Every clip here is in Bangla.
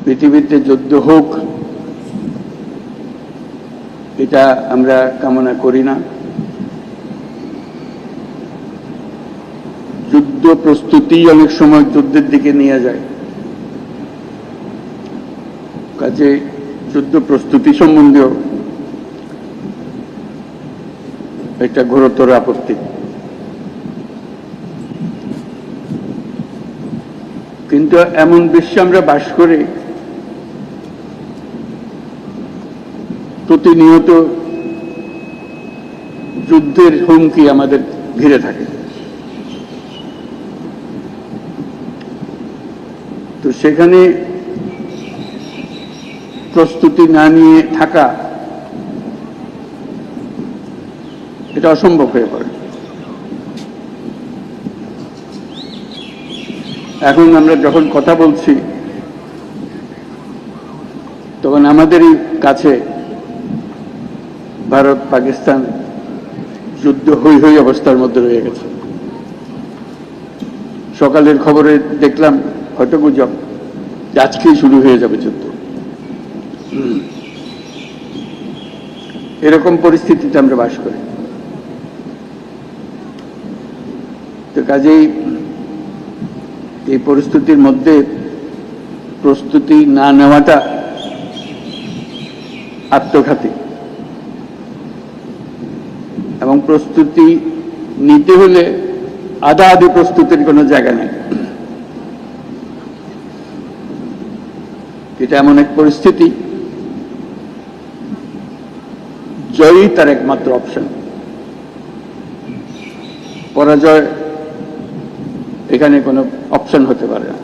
পৃথিবীতে যুদ্ধ হোক এটা আমরা কামনা করি না। যুদ্ধ প্রস্তুতি অনেক সময় যুদ্ধের দিকে নিয়ে যায়, কাজে যুদ্ধ প্রস্তুতি সম্বন্ধেও একটা ঘোরতর আপত্তি। কিন্তু এমন বিশ্বে আমরা বাস করি প্রতিনিয়ত যুদ্ধের হুমকি আমাদের ঘিরে থাকে। তো সেখানে প্রস্তুতি না নিয়ে থাকা এটা অসম্ভব হয়ে পড়ে। এখন আমরা যখন কথা বলছি তখন আমাদেরই কাছে ভারত পাকিস্তান যুদ্ধ হই হই অবস্থার মধ্যে রয়ে গেছে। সকালের খবরে দেখলাম হয়তো গুজব যে আজকেই শুরু হয়ে যাবে যুদ্ধ। এরকম পরিস্থিতিতে আমরা বাস করি। তো কাজেই এই পরিস্থিতির মধ্যে প্রস্তুতি না নেওয়াটা আত্মঘাতী, এবং প্রস্তুতি নিতে হলে আধা আধি প্রস্তুতির কোনো জায়গা নেই। এটা এমন এক পরিস্থিতি, জয়ই তার একমাত্র অপশন। পরাজয় এখানে কোনো অপশন হতে পারে না।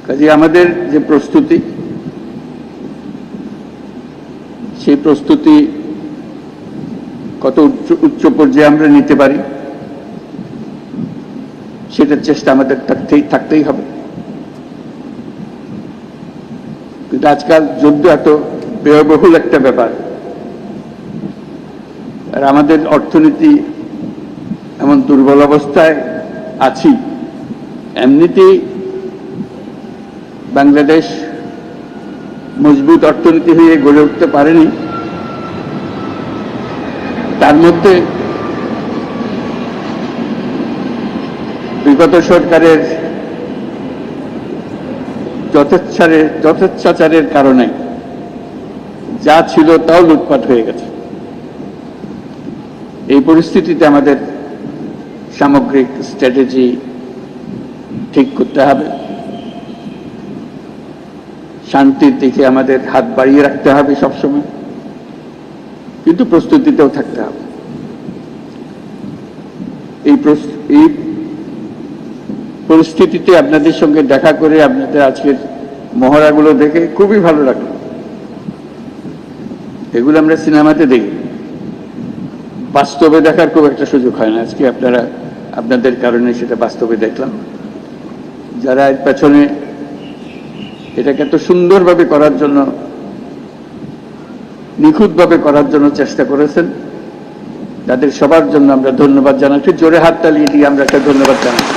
কাজে আমাদের যে প্রস্তুতি, সেই প্রস্তুতি কত উচ্চ পর্যায়ে আমরা নিতে পারি সেটার চেষ্টা আমাদের থাকতেই হবে। কিন্তু আজকাল যুদ্ধ এত ব্যয়বহুল একটা ব্যাপার, আর আমাদের অর্থনীতি এমন দুর্বল অবস্থায় আছি, এমনিতেই বাংলাদেশ মজবুত অর্থনীতি হয়ে গড়ে উঠতে পারেনি। তার মধ্যে বিগত সরকারের যথেচ্ছাচারের কারণে যা ছিল তাও লুটপাট হয়ে গেছে। এই পরিস্থিতিতে আমাদের সামগ্রিক স্ট্র্যাটেজি ঠিক করতে হবে। শান্তির দিকে আমাদের হাত বাড়িয়ে রাখতে হবে সবসময়, কিন্তু প্রস্তুতিতেও থাকতে হবে। এই পরিস্থিতিতে আপনাদের সঙ্গে দেখা করে, আপনাদের আজকের মহড়াগুলো দেখে খুবই ভালো লাগলো। এগুলো আমরা সিনেমাতে দেখি, বাস্তবে দেখার খুব একটা সুযোগ হয় না। আজকে আপনাদের কারণে সেটা বাস্তবে দেখলাম। যারা এর পেছনে এটাকে এত সুন্দরভাবে করার জন্য, নিখুঁতভাবে করার জন্য চেষ্টা করেছেন, তাদের সবার জন্য আমরা ধন্যবাদ জানাচ্ছি। জোরে হাত তালিয়ে দিয়ে আমরা একটা ধন্যবাদ জানাচ্ছি।